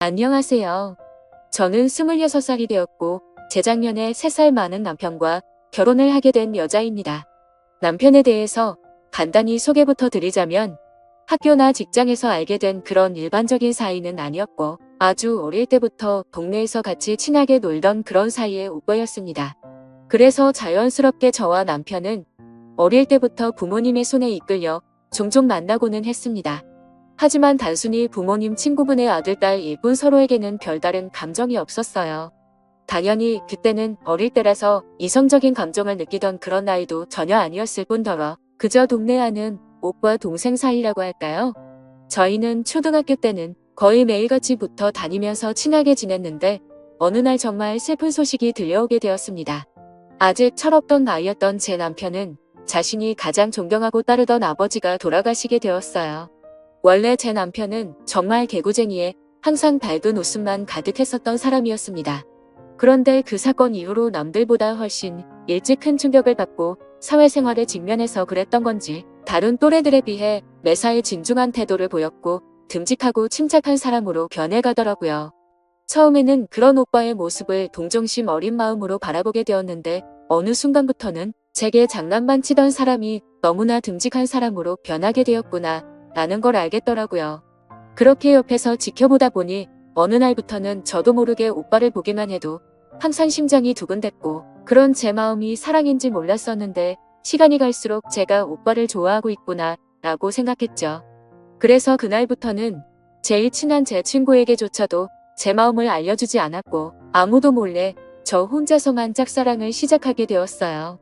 안녕하세요. 저는 26살이 되었고 재작년에 3살 많은 남편과 결혼을 하게 된 여자입니다. 남편에 대해서 간단히 소개부터 드리자면 학교나 직장에서 알게 된 그런 일반적인 사이는 아니었고 아주 어릴 때부터 동네에서 같이 친하게 놀던 그런 사이의 오빠였습니다. 그래서 자연스럽게 저와 남편은 어릴 때부터 부모님의 손에 이끌려 종종 만나고는 했습니다. 하지만 단순히 부모님 친구분의 아들, 딸, 일뿐 서로에게는 별다른 감정이 없었어요. 당연히 그때는 어릴 때라서 이성적인 감정을 느끼던 그런 나이도 전혀 아니었을 뿐더러 그저 동네 아는 오빠 동생 사이라고 할까요? 저희는 초등학교 때는 거의 매일같이 붙어 다니면서 친하게 지냈는데 어느 날 정말 슬픈 소식이 들려오게 되었습니다. 아직 철없던 나이였던 제 남편은 자신이 가장 존경하고 따르던 아버지가 돌아가시게 되었어요. 원래 제 남편은 정말 개구쟁이에 항상 밝은 웃음만 가득했었던 사람이었습니다. 그런데 그 사건 이후로 남들보다 훨씬 일찍 큰 충격을 받고 사회생활에 직면해서 그랬던 건지 다른 또래들에 비해 매사에 진중한 태도를 보였고 듬직하고 침착한 사람으로 변해가더라고요. 처음에는 그런 오빠의 모습을 동정심 어린 마음으로 바라보게 되었는데 어느 순간부터는 제게 장난만 치던 사람이 너무나 듬직한 사람으로 변하게 되었구나 라는 걸 알겠더라고요. 그렇게 옆에서 지켜보다 보니 어느 날부터는 저도 모르게 오빠를 보기만 해도 항상 심장이 두근댔고 그런 제 마음이 사랑인지 몰랐었는데 시간이 갈수록 제가 오빠를 좋아하고 있구나 라고 생각했죠. 그래서 그날부터는 제일 친한 제 친구에게조차도 제 마음을 알려주지 않았고 아무도 몰래 저 혼자서만 짝사랑을 시작하게 되었어요.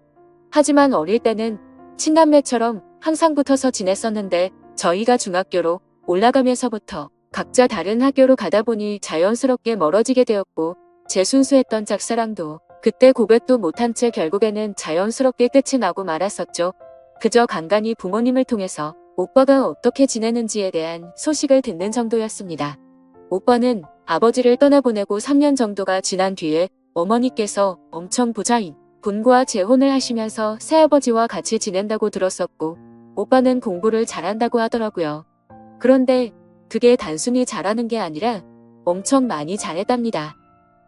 하지만 어릴 때는 친남매처럼 항상 붙어서 지냈었는데 저희가 중학교로 올라가면서부터 각자 다른 학교로 가다 보니 자연스럽게 멀어지게 되었고 제 순수했던 짝사랑도 그때 고백도 못한 채 결국에는 자연스럽게 끝이 나고 말았었죠. 그저 간간히 부모님을 통해서 오빠가 어떻게 지내는지에 대한 소식을 듣는 정도였습니다. 오빠는 아버지를 떠나보내고 3년 정도가 지난 뒤에 어머니께서 엄청 부자인 분과 재혼을 하시면서 새아버지와 같이 지낸다고 들었었고 오빠는 공부를 잘한다고 하더라고요. 그런데 그게 단순히 잘하는 게 아니라 엄청 많이 잘했답니다.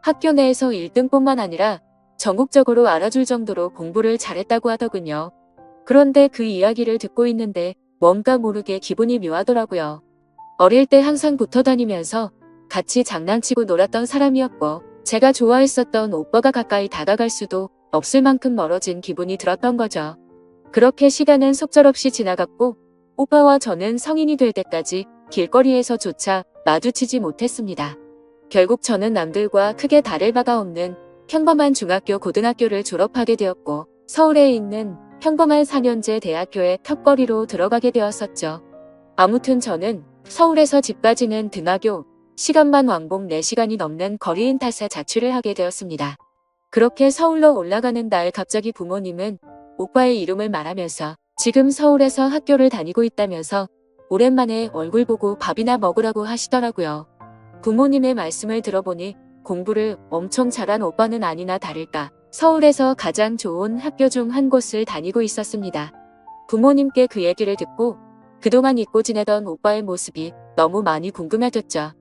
학교 내에서 1등뿐만 아니라 전국적으로 알아줄 정도로 공부를 잘했다고 하더군요. 그런데 그 이야기를 듣고 있는데 뭔가 모르게 기분이 묘하더라고요. 어릴 때 항상 붙어 다니면서 같이 장난치고 놀았던 사람이었고 제가 좋아했었던 오빠가 가까이 다가갈 수도 없을 만큼 멀어진 기분이 들었던 거죠. 그렇게 시간은 속절없이 지나갔고 오빠와 저는 성인이 될 때까지 길거리에서조차 마주치지 못했습니다. 결국 저는 남들과 크게 다를 바가 없는 평범한 중학교 고등학교를 졸업하게 되었고 서울에 있는 평범한 4년제 대학교에 턱걸이로 들어가게 되었었죠. 아무튼 저는 서울에서 집까지는 등하교 시간만 왕복 4시간이 넘는 거리인 탓에 자취를 하게 되었습니다. 그렇게 서울로 올라가는 날 갑자기 부모님은 오빠의 이름을 말하면서 지금 서울에서 학교를 다니고 있다면서 오랜만에 얼굴 보고 밥이나 먹으라고 하시더라고요. 부모님의 말씀을 들어보니 공부를 엄청 잘한 오빠는 아니나 다를까 서울에서 가장 좋은 학교 중 한 곳을 다니고 있었습니다. 부모님께 그 얘기를 듣고 그동안 잊고 지내던 오빠의 모습이 너무 많이 궁금해졌죠.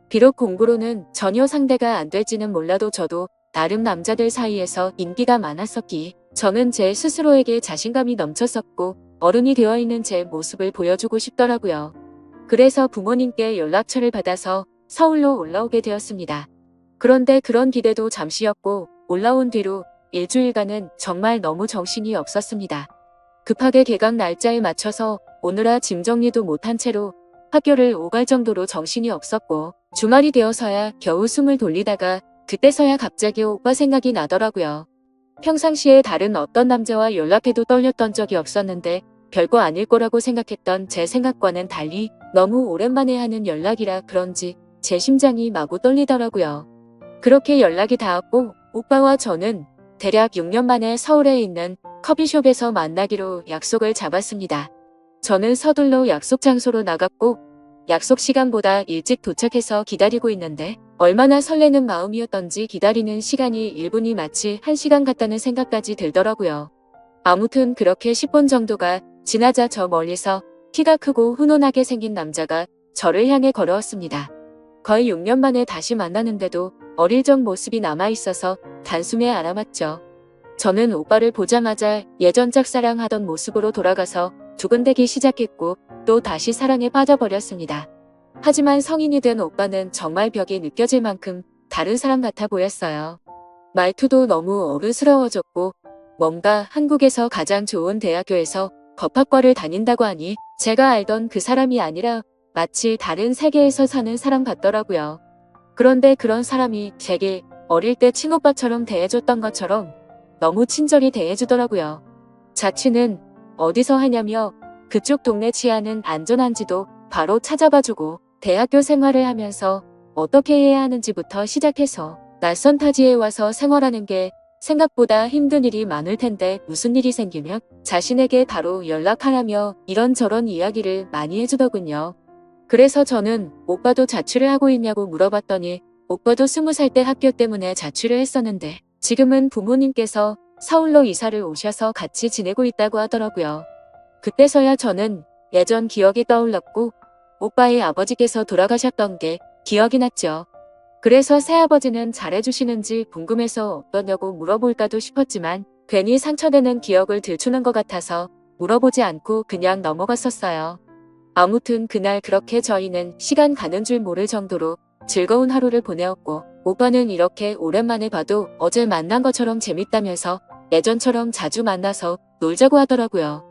비록 공부로는 전혀 상대가 안 될지는 몰라도 저도 나름 남자들 사이에서 인기가 많았었기에 저는 제 스스로에게 자신감이 넘쳤었고 어른이 되어 있는 제 모습을 보여주고 싶더라고요. 그래서 부모님께 연락처를 받아서 서울로 올라오게 되었습니다. 그런데 그런 기대도 잠시였고 올라온 뒤로 일주일간은 정말 너무 정신이 없었습니다. 급하게 개강 날짜에 맞춰서 오느라 짐 정리도 못한 채로 학교를 오갈 정도로 정신이 없었고 주말이 되어서야 겨우 숨을 돌리다가 그때서야 갑자기 오빠 생각이 나더라고요. 평상시에 다른 어떤 남자와 연락해도 떨렸던 적이 없었는데 별거 아닐 거라고 생각했던 제 생각과는 달리 너무 오랜만에 하는 연락이라 그런지 제 심장이 마구 떨리더라고요. 그렇게 연락이 닿았고 오빠와 저는 대략 6년 만에 서울에 있는 커피숍에서 만나기로 약속을 잡았습니다. 저는 서둘러 약속 장소로 나갔고 약속 시간보다 일찍 도착해서 기다리고 있는데 얼마나 설레는 마음이었던지 기다리는 시간이 1분이 마치 1시간 같다는 생각까지 들더라고요. 아무튼 그렇게 10분 정도가 지나자 저 멀리서 키가 크고 훈훈하게 생긴 남자가 저를 향해 걸어왔습니다. 거의 6년 만에 다시 만나는데도 어릴 적 모습이 남아있어서 단숨에 알아맞죠. 저는 오빠를 보자마자 예전 짝사랑하던 모습으로 돌아가서 두근대기 시작했고 또 다시 사랑에 빠져버렸습니다. 하지만 성인이 된 오빠는 정말 벽이 느껴질 만큼 다른 사람 같아 보였어요. 말투도 너무 어른스러워졌고 뭔가 한국에서 가장 좋은 대학교에서 법학과를 다닌다고 하니 제가 알던 그 사람이 아니라 마치 다른 세계에서 사는 사람 같더라고요. 그런데 그런 사람이 제게 어릴 때 친오빠처럼 대해줬던 것처럼 너무 친절히 대해주더라고요. 자취는 어디서 하냐며 그쪽 동네 치안은 안전한지도 바로 찾아봐주고 대학교 생활을 하면서 어떻게 해야 하는지부터 시작해서 낯선 타지에 와서 생활하는 게 생각보다 힘든 일이 많을 텐데 무슨 일이 생기면 자신에게 바로 연락하라며 이런저런 이야기를 많이 해주더군요. 그래서 저는 오빠도 자취를 하고 있냐고 물어봤더니 오빠도 20살 때 학교 때문에 자취를 했었는데 지금은 부모님께서 서울로 이사를 오셔서 같이 지내고 있다고 하더라고요. 그때서야 저는 예전 기억이 떠올랐고 오빠의 아버지께서 돌아가셨던 게 기억이 났죠. 그래서 새아버지는 잘해주시는지 궁금해서 어떠냐고 물어볼까도 싶었지만 괜히 상처되는 기억을 들추는 것 같아서 물어보지 않고 그냥 넘어갔었어요. 아무튼 그날 그렇게 저희는 시간 가는 줄 모를 정도로 즐거운 하루를 보내었고 오빠는 이렇게 오랜만에 봐도 어제 만난 것처럼 재밌다면서 예전처럼 자주 만나서 놀자고 하더라고요.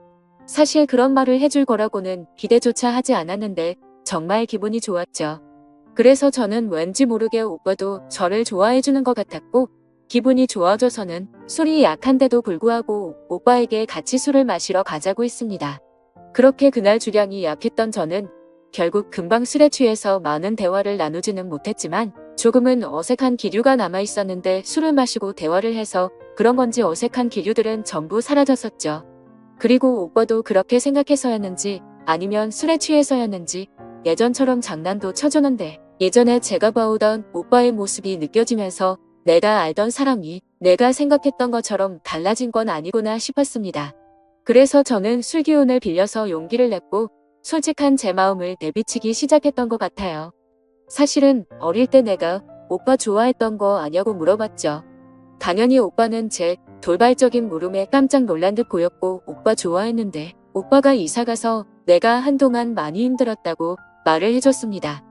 사실 그런 말을 해줄 거라고는 기대조차 하지 않았는데 정말 기분이 좋았죠. 그래서 저는 왠지 모르게 오빠도 저를 좋아해주는 것 같았고 기분이 좋아져서는 술이 약한데도 불구하고 오빠에게 같이 술을 마시러 가자고 했습니다. 그렇게 그날 주량이 약했던 저는 결국 금방 술에 취해서 많은 대화를 나누지는 못했지만 조금은 어색한 기류가 남아있었는데 술을 마시고 대화를 해서 그런 건지 어색한 기류들은 전부 사라졌었죠. 그리고 오빠도 그렇게 생각해서였는지 아니면 술에 취해서였는지 예전처럼 장난도 쳐주는데 예전에 제가 봐오던 오빠의 모습이 느껴지면서 내가 알던 사람이 내가 생각했던 것처럼 달라진 건 아니구나 싶었습니다. 그래서 저는 술 기운을 빌려서 용기를 냈고 솔직한 제 마음을 내비치기 시작했던 것 같아요. 사실은 어릴 때 내가 오빠 좋아했던 거 아냐고 물어봤죠. 당연히 오빠는 제 돌발적인 물음에 깜짝 놀란 듯 보였고 오빠 좋아했는데 오빠가 이사가서 내가 한동안 많이 힘들었다고 말을 해줬습니다.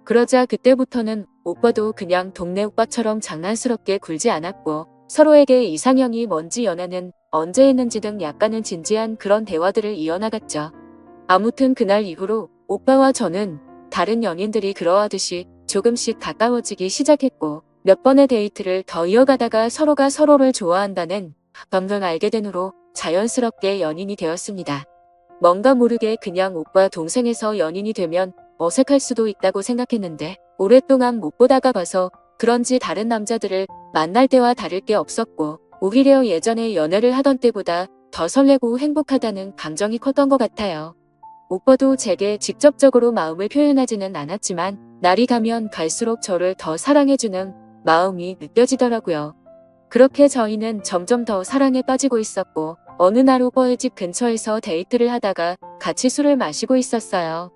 그러자 그때부터는 오빠도 그냥 동네 오빠처럼 장난스럽게 굴지 않았고 서로에게 이상형이 뭔지 연애는 언제 했는지 등 약간은 진지한 그런 대화들을 이어나갔죠. 아무튼 그날 이후로 오빠와 저는 다른 연인들이 그러하듯이 조금씩 가까워지기 시작했고 몇 번의 데이트를 더 이어가다가 서로가 서로를 좋아한다는 점점 알게 된 후로 자연스럽게 연인이 되었습니다. 뭔가 모르게 그냥 오빠 동생에서 연인이 되면 어색할 수도 있다고 생각했는데 오랫동안 못 보다가 봐서 그런지 다른 남자들을 만날 때와 다를 게 없었고 오히려 예전에 연애를 하던 때보다 더 설레고 행복하다는 감정이 컸던 것 같아요. 오빠도 제게 직접적으로 마음을 표현하지는 않았지만 날이 가면 갈수록 저를 더 사랑해주는 마음이 느껴지더라고요. 그렇게 저희는 점점 더 사랑에 빠지고 있었고 어느 날 오빠의 집 근처에서 데이트를 하다가 같이 술을 마시고 있었어요.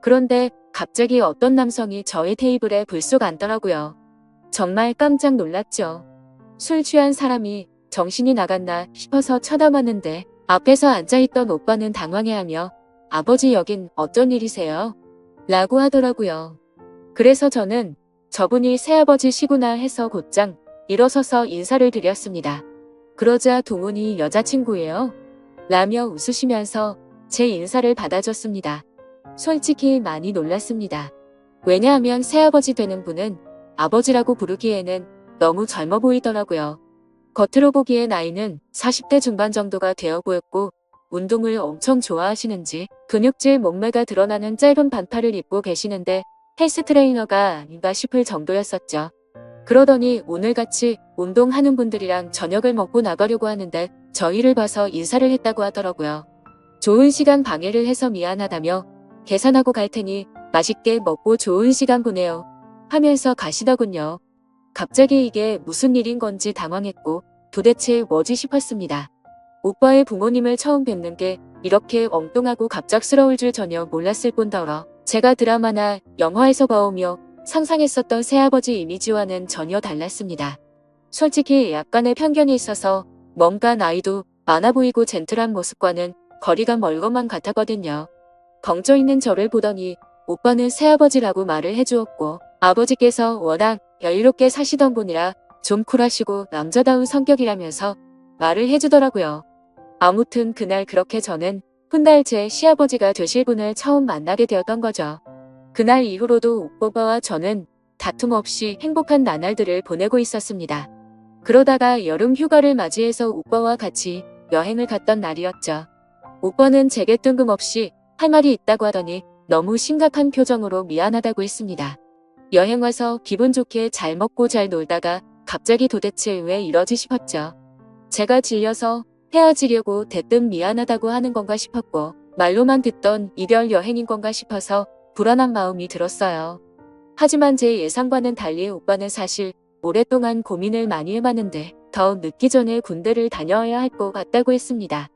그런데 갑자기 어떤 남성이 저희 테이블에 불쑥 앉더라고요. 정말 깜짝 놀랐죠. 술 취한 사람이 정신이 나갔나 싶어서 쳐다봤는데 앞에서 앉아있던 오빠는 당황해하며 아버지 여긴 어쩐 일이세요? 라고 하더라고요. 그래서 저는 저분이 새아버지시구나 해서 곧장 일어서서 인사를 드렸습니다. 그러자 동훈이 여자친구예요? 라며 웃으시면서 제 인사를 받아줬습니다. 솔직히 많이 놀랐습니다. 왜냐하면 새아버지 되는 분은 아버지라고 부르기에는 너무 젊어 보이더라고요. 겉으로 보기에 나이는 40대 중반 정도가 되어 보였고 운동을 엄청 좋아하시는지 근육질 몸매가 드러나는 짧은 반팔을 입고 계시는데 헬스 트레이너가 아닌가 싶을 정도였었죠. 그러더니 오늘같이 운동하는 분들이랑 저녁을 먹고 나가려고 하는데 저희를 봐서 인사를 했다고 하더라고요. 좋은 시간 방해를 해서 미안하다며 계산하고 갈 테니 맛있게 먹고 좋은 시간 보내요 하면서 가시더군요. 갑자기 이게 무슨 일인 건지 당황했고 도대체 뭐지 싶었습니다. 오빠의 부모님을 처음 뵙는 게 이렇게 엉뚱하고 갑작스러울 줄 전혀 몰랐을 뿐더러 제가 드라마나 영화에서 봐오며 상상했었던 새아버지 이미지와는 전혀 달랐습니다. 솔직히 약간의 편견이 있어서 뭔가 나이도 많아 보이고 젠틀한 모습과는 거리가 멀 것만 같았거든요. 벙쪄 있는 저를 보더니 오빠는 새아버지라고 말을 해주었고, 아버지께서 워낙 여유롭게 사시던 분이라 좀 쿨하시고 남자다운 성격이라면서 말을 해주더라고요. 아무튼 그날 그렇게 저는 훗날 제 시아버지가 되실 분을 처음 만나게 되었던 거죠. 그날 이후로도 오빠와 저는 다툼 없이 행복한 나날들을 보내고 있었습니다. 그러다가 여름 휴가를 맞이해서 오빠와 같이 여행을 갔던 날이었죠. 오빠는 제게 뜬금없이 할 말이 있다고 하더니 너무 심각한 표정으로 미안하다고 했습니다. 여행 와서 기분 좋게 잘 먹고 잘 놀다가 갑자기 도대체 왜 이러지 싶었죠. 제가 질려서 헤어지려고 대뜸 미안하다고 하는 건가 싶었고, 말로만 듣던 이별 여행인 건가 싶어서 불안한 마음이 들었어요. 하지만 제 예상과는 달리 오빠는 사실 오랫동안 고민을 많이 해봤는데 더 늦기 전에 군대를 다녀야 할 것 같다고 했습니다.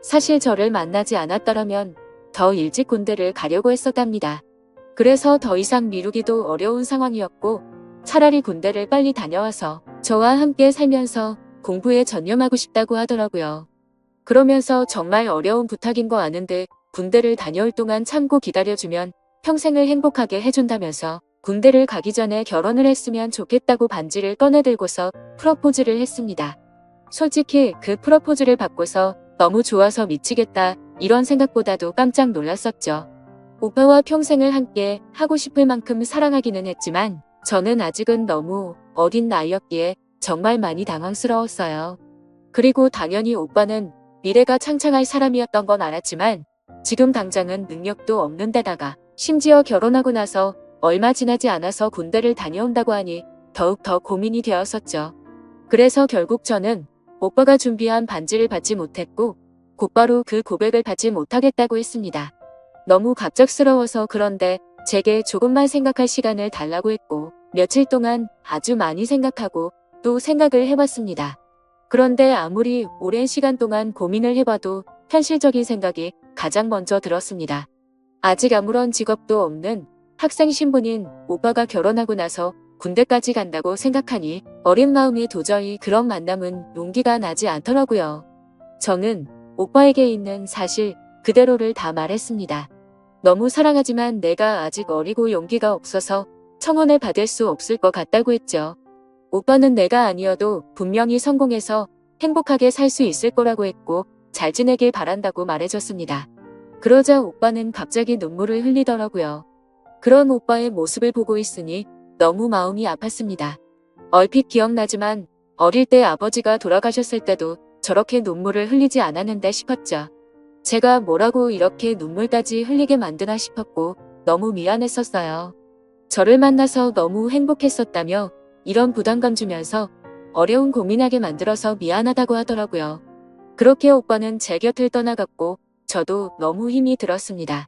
사실 저를 만나지 않았더라면 더 일찍 군대를 가려고 했었답니다. 그래서 더 이상 미루기도 어려운 상황이었고, 차라리 군대를 빨리 다녀와서 저와 함께 살면서 공부에 전념하고 싶다고 하더라고요. 그러면서 정말 어려운 부탁인 거 아는데 군대를 다녀올 동안 참고 기다려주면 평생을 행복하게 해준다면서 군대를 가기 전에 결혼을 했으면 좋겠다고 반지를 꺼내들고서 프러포즈를 했습니다. 솔직히 그 프러포즈를 받고서 너무 좋아서 미치겠다 이런 생각보다도 깜짝 놀랐었죠. 오빠와 평생을 함께 하고 싶을 만큼 사랑하기는 했지만 저는 아직은 너무 어린 나이였기에 정말 많이 당황스러웠어요. 그리고 당연히 오빠는 미래가 창창할 사람이었던 건 알았지만 지금 당장은 능력도 없는 데다가 심지어 결혼하고 나서 얼마 지나지 않아서 군대를 다녀온다고 하니 더욱 더 고민이 되었었죠. 그래서 결국 저는 오빠가 준비한 반지를 받지 못했고 곧바로 그 고백을 받지 못하겠다고 했습니다. 너무 갑작스러워서 그런데 제게 조금만 생각할 시간을 달라고 했고 며칠 동안 아주 많이 생각하고 또 생각을 해봤습니다. 그런데 아무리 오랜 시간 동안 고민을 해봐도 현실적인 생각이 가장 먼저 들었습니다. 아직 아무런 직업도 없는 학생 신분인 오빠가 결혼하고 나서 군대까지 간다고 생각하니 어린 마음에 도저히 그런 만남은 용기가 나지 않더라고요. 저는 오빠에게 있는 사실 그대로를 다 말했습니다. 너무 사랑하지만 내가 아직 어리고 용기가 없어서 청혼을 받을 수 없을 것 같다고 했죠. 오빠는 내가 아니어도 분명히 성공해서 행복하게 살 수 있을 거라고 했고 잘 지내길 바란다고 말해줬습니다. 그러자 오빠는 갑자기 눈물을 흘리더라고요. 그런 오빠의 모습을 보고 있으니 너무 마음이 아팠습니다. 얼핏 기억나지만 어릴 때 아버지가 돌아가셨을 때도 저렇게 눈물을 흘리지 않았는데 싶었죠. 제가 뭐라고 이렇게 눈물까지 흘리게 만드나 싶었고 너무 미안했었어요. 저를 만나서 너무 행복했었다며 이런 부담감 주면서 어려운 고민하게 만들어서 미안하다고 하더라고요. 그렇게 오빠는 제 곁을 떠나갔고 저도 너무 힘이 들었습니다.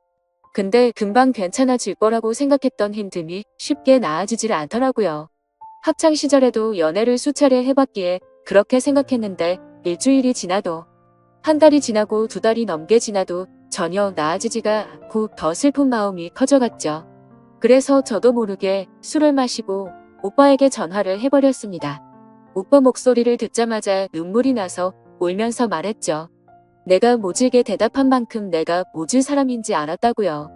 근데 금방 괜찮아질 거라고 생각했던 힘듦이 쉽게 나아지질 않더라고요. 학창 시절에도 연애를 수차례 해봤기에 그렇게 생각했는데 일주일이 지나도 한 달이 지나고 두 달이 넘게 지나도 전혀 나아지지가 않고 더 슬픈 마음이 커져갔죠. 그래서 저도 모르게 술을 마시고 오빠에게 전화를 해버렸습니다. 오빠 목소리를 듣자마자 눈물이 나서 울면서 말했죠. 내가 모질게 대답한 만큼 내가 모질 사람인지 알았다고요.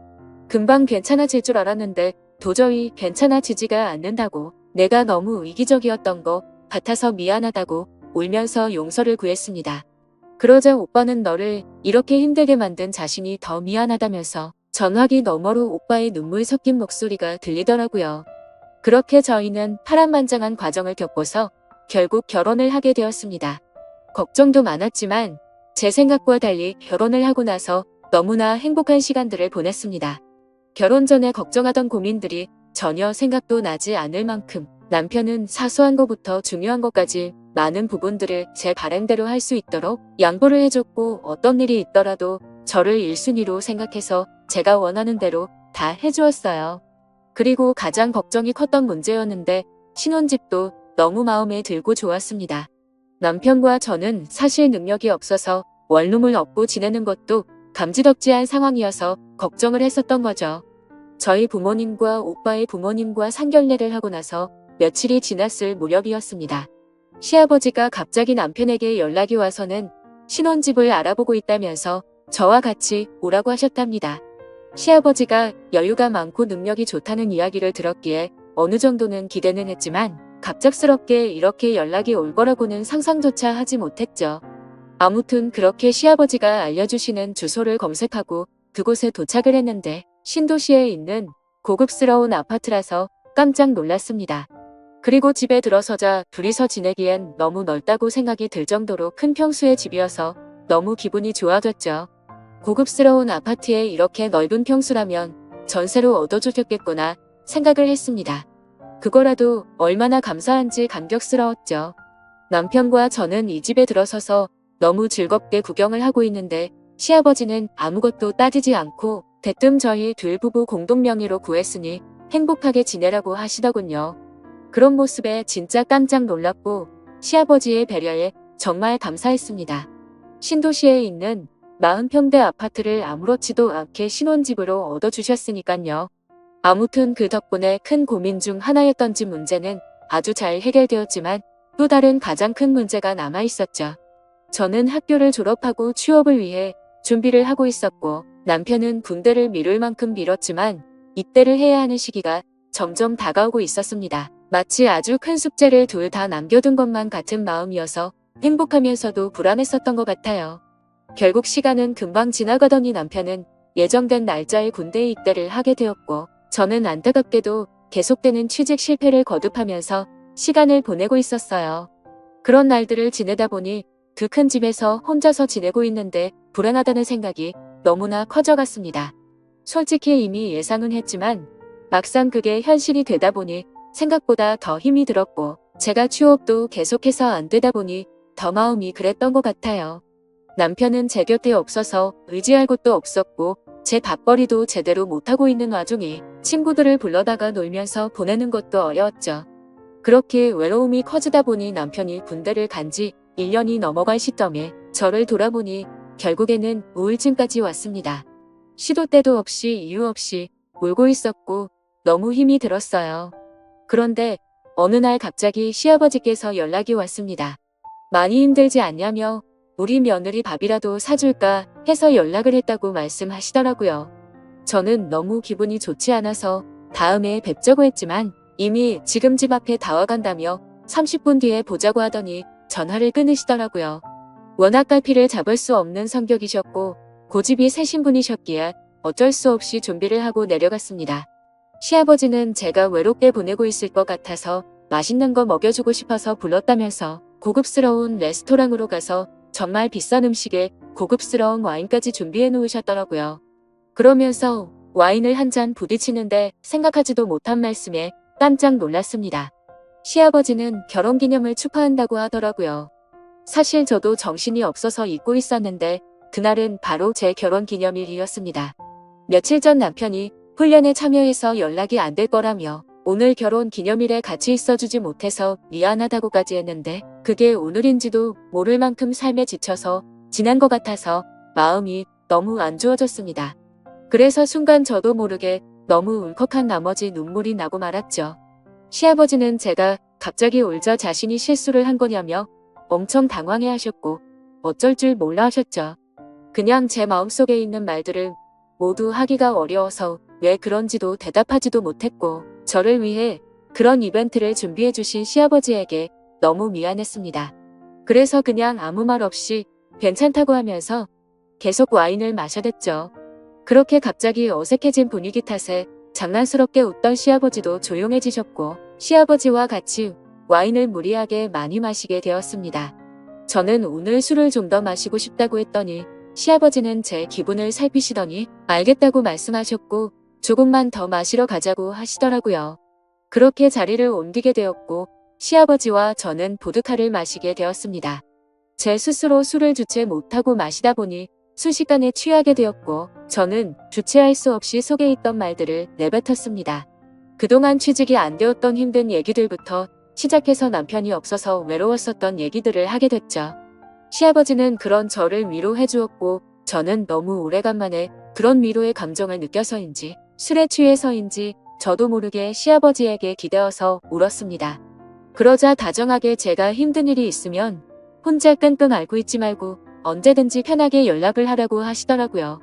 금방 괜찮아질 줄 알았는데 도저히 괜찮아지지가 않는다고, 내가 너무 이기적이었던 것 같아서 미안하다고 울면서 용서를 구했습니다. 그러자 오빠는 너를 이렇게 힘들게 만든 자신이 더 미안하다면서 전화기 너머로 오빠의 눈물 섞인 목소리가 들리더라고요. 그렇게 저희는 파란만장한 과정을 겪고서 결국 결혼을 하게 되었습니다. 걱정도 많았지만 제 생각과 달리 결혼을 하고 나서 너무나 행복한 시간들을 보냈습니다. 결혼 전에 걱정하던 고민들이 전혀 생각도 나지 않을 만큼 남편은 사소한 것부터 중요한 것까지 많은 부분들을 제 바람대로 할 수 있도록 양보를 해줬고 어떤 일이 있더라도 저를 1순위로 생각해서 제가 원하는 대로 다 해주었어요. 그리고 가장 걱정이 컸던 문제였는데 신혼집도 너무 마음에 들고 좋았습니다. 남편과 저는 사실 능력이 없어서 원룸을 얻고 지내는 것도 감지덕지한 상황이어서 걱정을 했었던 거죠. 저희 부모님과 오빠의 부모님과 상견례를 하고 나서 며칠이 지났을 무렵이었습니다. 시아버지가 갑자기 남편에게 연락이 와서는 신혼집을 알아보고 있다면서 저와 같이 오라고 하셨답니다. 시아버지가 여유가 많고 능력이 좋다는 이야기를 들었기에 어느 정도는 기대는 했지만 갑작스럽게 이렇게 연락이 올 거라고는 상상조차 하지 못했죠. 아무튼 그렇게 시아버지가 알려주시는 주소를 검색하고 그곳에 도착을 했는데 신도시에 있는 고급스러운 아파트라서 깜짝 놀랐습니다. 그리고 집에 들어서자 둘이서 지내기엔 너무 넓다고 생각이 들 정도로 큰 평수의 집이어서 너무 기분이 좋아졌죠. 고급스러운 아파트에 이렇게 넓은 평수라면 전세로 얻어주셨겠구나 생각을 했습니다. 그거라도 얼마나 감사한지 감격스러웠죠. 남편과 저는 이 집에 들어서서 너무 즐겁게 구경을 하고 있는데 시아버지는 아무것도 따지지 않고 대뜸 저희 둘 부부 공동 명의로 구했으니 행복하게 지내라고 하시더군요. 그런 모습에 진짜 깜짝 놀랐고 시아버지의 배려에 정말 감사했습니다. 신도시에 있는 40평대 아파트를 아무렇지도 않게 신혼집으로 얻어주셨으니깐요. 아무튼 그 덕분에 큰 고민 중 하나였던 집 문제는 아주 잘 해결되었지만 또 다른 가장 큰 문제가 남아있었죠. 저는 학교를 졸업하고 취업을 위해 준비를 하고 있었고 남편은 군대를 미룰 만큼 미뤘지만 입대를 해야 하는 시기가 점점 다가오고 있었습니다. 마치 아주 큰 숙제를 둘 다 남겨둔 것만 같은 마음이어서 행복하면서도 불안했었던 것 같아요. 결국 시간은 금방 지나가더니 남편은 예정된 날짜에 군대에 입대를 하게 되었고 저는 안타깝게도 계속되는 취직 실패를 거듭하면서 시간을 보내고 있었어요. 그런 날들을 지내다 보니 그 큰 집에서 혼자서 지내고 있는데 불안하다는 생각이 너무나 커져갔습니다. 솔직히 이미 예상은 했지만 막상 그게 현실이 되다 보니 생각보다 더 힘이 들었고 제가 취업도 계속해서 안 되다 보니 더 마음이 그랬던 것 같아요. 남편은 제 곁에 없어서 의지할 곳도 없었고 제 밥벌이도 제대로 못하고 있는 와중에 친구들을 불러다가 놀면서 보내는 것도 어려웠죠. 그렇게 외로움이 커지다 보니 남편이 군대를 간 지 1년이 넘어갈 시점에 저를 돌아보니 결국에는 우울증까지 왔습니다. 시도 때도 없이 이유 없이 울고 있었고 너무 힘이 들었어요. 그런데 어느 날 갑자기 시아버지께서 연락이 왔습니다. 많이 힘들지 않냐며 우리 며느리 밥이라도 사줄까 해서 연락을 했다고 말씀하시더라고요. 저는 너무 기분이 좋지 않아서 다음에 뵙자고 했지만 이미 지금 집 앞에 다 와간다며 30분 뒤에 보자고 하더니 전화를 끊으시더라고요. 워낙 갈피를 잡을 수 없는 성격이셨고 고집이 세신 분이셨기에 어쩔 수 없이 준비를 하고 내려갔습니다. 시아버지는 제가 외롭게 보내고 있을 것 같아서 맛있는 거 먹여주고 싶어서 불렀다면서 고급스러운 레스토랑으로 가서 정말 비싼 음식에 고급스러운 와인까지 준비해 놓으셨더라고요. 그러면서 와인을 한 잔 부딪히는데 생각하지도 못한 말씀에 깜짝 놀랐습니다. 시아버지는 결혼기념을 축하한다고 하더라고요. 사실 저도 정신이 없어서 잊고 있었는데 그날은 바로 제 결혼기념일이었습니다. 며칠 전 남편이 훈련에 참여해서 연락이 안 될 거라며 오늘 결혼기념일에 같이 있어주지 못해서 미안하다고까지 했는데 그게 오늘인지도 모를 만큼 삶에 지쳐서 지난 것 같아서 마음이 너무 안 좋아졌습니다. 그래서 순간 저도 모르게 너무 울컥한 나머지 눈물이 나고 말았죠. 시아버지는 제가 갑자기 울자 자신이 실수를 한 거냐며 엄청 당황해 하셨고 어쩔 줄 몰라 하셨죠. 그냥 제 마음속에 있는 말들을 모두 하기가 어려워서 왜 그런지도 대답하지도 못했고 저를 위해 그런 이벤트를 준비해 주신 시아버지에게 너무 미안했습니다. 그래서 그냥 아무 말 없이 괜찮다고 하면서 계속 와인을 마셔댔죠. 그렇게 갑자기 어색해진 분위기 탓에 장난스럽게 웃던 시아버지도 조용해지셨고 시아버지와 같이 와인을 무리하게 많이 마시게 되었습니다. 저는 오늘 술을 좀 더 마시고 싶다고 했더니 시아버지는 제 기분을 살피시더니 알겠다고 말씀하셨고 조금만 더 마시러 가자고 하시더라고요. 그렇게 자리를 옮기게 되었고 시아버지와 저는 보드카를 마시게 되었습니다. 제 스스로 술을 주체 못하고 마시다 보니 순식간에 취하게 되었고 저는 주체할 수 없이 속에 있던 말들을 내뱉었습니다. 그동안 취직이 안 되었던 힘든 얘기들부터 시작해서 남편이 없어서 외로웠었던 얘기들을 하게 됐죠. 시아버지는 그런 저를 위로해 주었고 저는 너무 오래간만에 그런 위로의 감정을 느껴서인지 술에 취해서인지 저도 모르게 시아버지에게 기대어서 울었습니다. 그러자 다정하게 제가 힘든 일이 있으면 혼자 끙끙 앓고 있지 말고 언제든지 편하게 연락을 하라고 하시더라고요.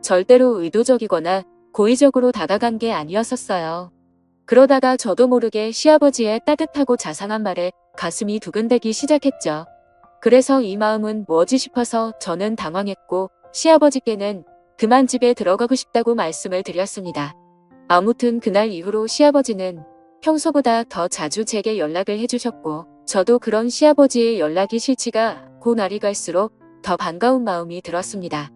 절대로 의도적이거나 고의적으로 다가간 게 아니었었어요. 그러다가 저도 모르게 시아버지의 따뜻하고 자상한 말에 가슴이 두근대기 시작했죠. 그래서 이 마음은 뭐지 싶어서 저는 당황했고 시아버지께는 그만 집에 들어가고 싶다고 말씀을 드렸습니다. 아무튼 그날 이후로 시아버지는 평소보다 더 자주 제게 연락을 해주셨고 저도 그런 시아버지의 연락이 싫지가 고 날이 갈수록 더 반가운 마음이 들었습니다.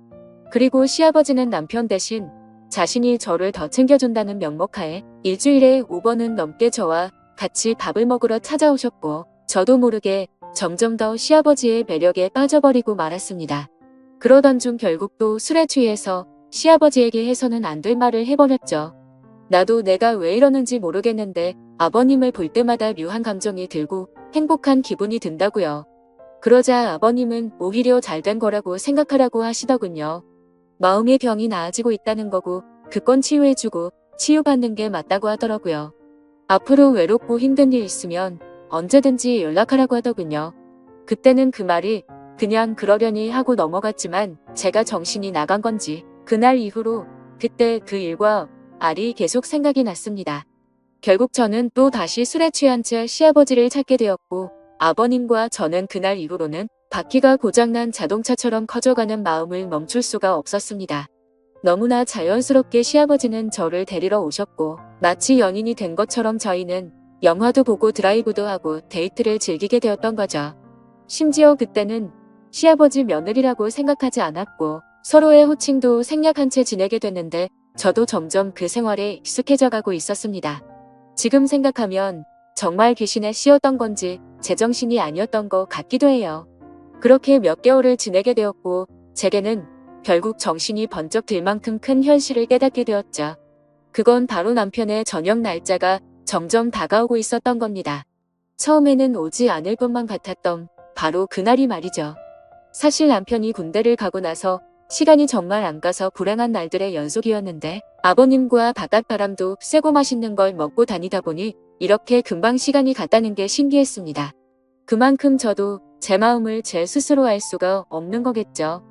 그리고 시아버지는 남편 대신 자신이 저를 더 챙겨준다는 명목하에 일주일에 5번은 넘게 저와 같이 밥을 먹으러 찾아오셨고 저도 모르게 점점 더 시아버지의 매력에 빠져버리고 말았습니다. 그러던 중 결국 또 술에 취해서 시아버지에게 해서는 안 될 말을 해버렸죠. 나도 내가 왜 이러는지 모르겠는데 아버님을 볼 때마다 묘한 감정이 들고 행복한 기분이 든다고요. 그러자 아버님은 오히려 잘된 거라고 생각하라고 하시더군요. 마음의 병이 나아지고 있다는 거고 그건 치유해주고 치유받는 게 맞다고 하더라고요. 앞으로 외롭고 힘든 일 있으면 언제든지 연락하라고 하더군요. 그때는 그 말이 그냥 그러려니 하고 넘어갔지만 제가 정신이 나간 건지 그날 이후로 그때 그 일과 알이 계속 생각이 났습니다. 결국 저는 또 다시 술에 취한 채 시아버지를 찾게 되었고 아버님과 저는 그날 이후로는 바퀴가 고장난 자동차처럼 커져가는 마음을 멈출 수가 없었습니다. 너무나 자연스럽게 시아버지는 저를 데리러 오셨고 마치 연인이 된 것처럼 저희는 영화도 보고 드라이브도 하고 데이트를 즐기게 되었던 거죠. 심지어 그때는 시아버지 며느리라고 생각하지 않았고 서로의 호칭도 생략한 채 지내게 됐는데 저도 점점 그 생활에 익숙해져 가고 있었습니다. 지금 생각하면 정말 귀신에 씌었던 건지 제정신이 아니었던 것 같기도 해요. 그렇게 몇 개월을 지내게 되었고 제게는 결국 정신이 번쩍 들 만큼 큰 현실을 깨닫게 되었죠. 그건 바로 남편의 저녁 날짜가 점점 다가오고 있었던 겁니다. 처음에는 오지 않을 것만 같았던 바로 그날이 말이죠. 사실 남편이 군대를 가고 나서 시간이 정말 안 가서 불행한 날들의 연속이었는데 아버님과 바깥바람도 쐬고 맛있는 걸 먹고 다니다 보니 이렇게 금방 시간이 갔다는 게 신기했습니다. 그만큼 저도 제 마음을 제 스스로 알 수가 없는 거겠죠.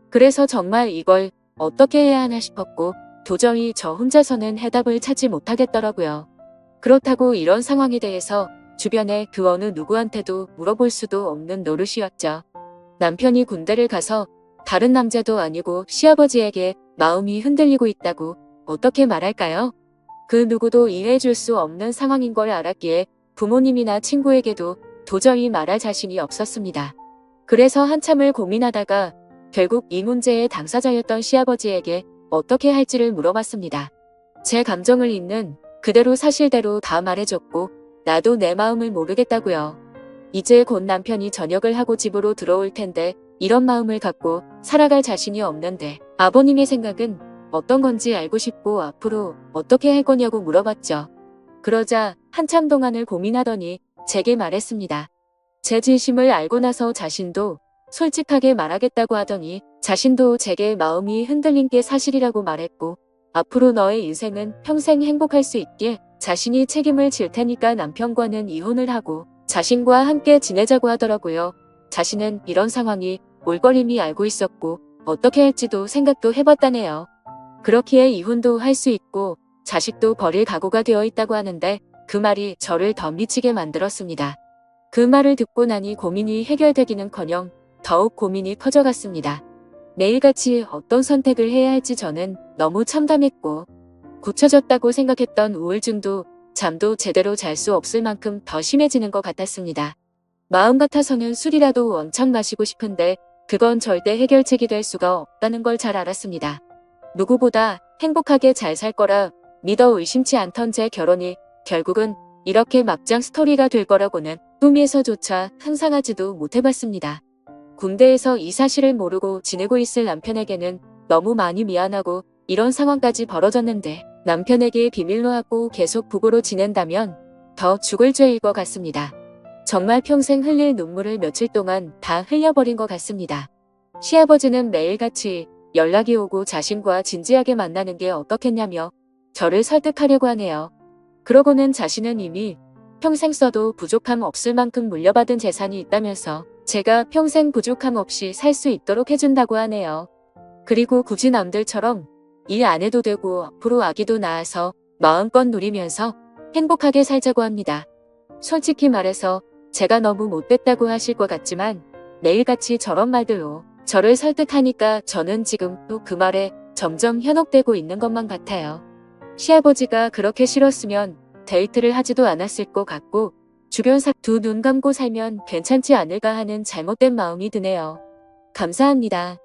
그래서 정말 이걸 어떻게 해야 하나 싶었고 도저히 저 혼자서는 해답을 찾지 못하겠더라고요. 그렇다고 이런 상황에 대해서 주변에 그 어느 누구한테도 물어볼 수도 없는 노릇이었죠. 남편이 군대를 가서 다른 남자도 아니고 시아버지에게 마음이 흔들리고 있다고 어떻게 말할까요? 그 누구도 이해해줄 수 없는 상황인 걸 알았기에 부모님이나 친구에게도 도저히 말할 자신이 없었습니다. 그래서 한참을 고민하다가 결국 이 문제의 당사자였던 시아버지에게 어떻게 할지를 물어봤습니다. 제 감정을 있는 그대로 사실대로 다 말해줬고 나도 내 마음을 모르겠다고요. 이제 곧 남편이 전역을 하고 집으로 들어올 텐데 이런 마음을 갖고 살아갈 자신이 없는데 아버님의 생각은 어떤 건지 알고 싶고 앞으로 어떻게 할 거냐고 물어봤죠. 그러자 한참 동안을 고민하더니 제게 말했습니다. 제 진심을 알고 나서 자신도 솔직하게 말하겠다고 하더니 자신도 제게 마음이 흔들린 게 사실이라고 말했고 앞으로 너의 인생은 평생 행복할 수 있게 자신이 책임을 질 테니까 남편과는 이혼을 하고 자신과 함께 지내자고 하더라고요. 자신은 이런 상황이 올 걸 이미 알고 있었고 어떻게 할지도 생각도 해봤다네요. 그렇기에 이혼도 할 수 있고 자식도 버릴 각오가 되어 있다고 하는데 그 말이 저를 더 미치게 만들었습니다. 그 말을 듣고 나니 고민이 해결되기는커녕 더욱 고민이 커져갔습니다. 매일같이 어떤 선택을 해야 할지 저는 너무 참담했고 굳혀졌다고 생각했던 우울증도 잠도 제대로 잘 수 없을 만큼 더 심해지는 것 같았습니다. 마음 같아서는 술이라도 원창 마시고 싶은데 그건 절대 해결책이 될 수가 없다는 걸 잘 알았습니다. 누구보다 행복하게 잘 살 거라 믿어 의심치 않던 제 결혼이 결국은 이렇게 막장 스토리가 될 거라고는 꿈에서조차 상상하지도 못해봤습니다. 군대에서 이 사실을 모르고 지내고 있을 남편에게는 너무 많이 미안하고 이런 상황까지 벌어졌는데 남편에게 비밀로 하고 계속 부부로 지낸다면 더 죽을 죄일 것 같습니다. 정말 평생 흘릴 눈물을 며칠 동안 다 흘려버린 것 같습니다. 시아버지는 매일같이 연락이 오고 자신과 진지하게 만나는 게 어떻겠냐며 저를 설득하려고 하네요. 그러고는 자신은 이미 평생 써도 부족함 없을 만큼 물려받은 재산이 있다면서 제가 평생 부족함 없이 살 수 있도록 해준다고 하네요. 그리고 굳이 남들처럼 일 안 해도 되고 앞으로 아기도 낳아서 마음껏 누리면서 행복하게 살자고 합니다. 솔직히 말해서 제가 너무 못됐다고 하실 것 같지만 매일같이 저런 말들로 저를 설득하니까 저는 지금 또 그 말에 점점 현혹되고 있는 것만 같아요. 시아버지가 그렇게 싫었으면 데이트를 하지도 않았을 것 같고 주변 두 눈 감고 살면 괜찮지 않을까 하는 잘못된 마음이 드네요. 감사합니다.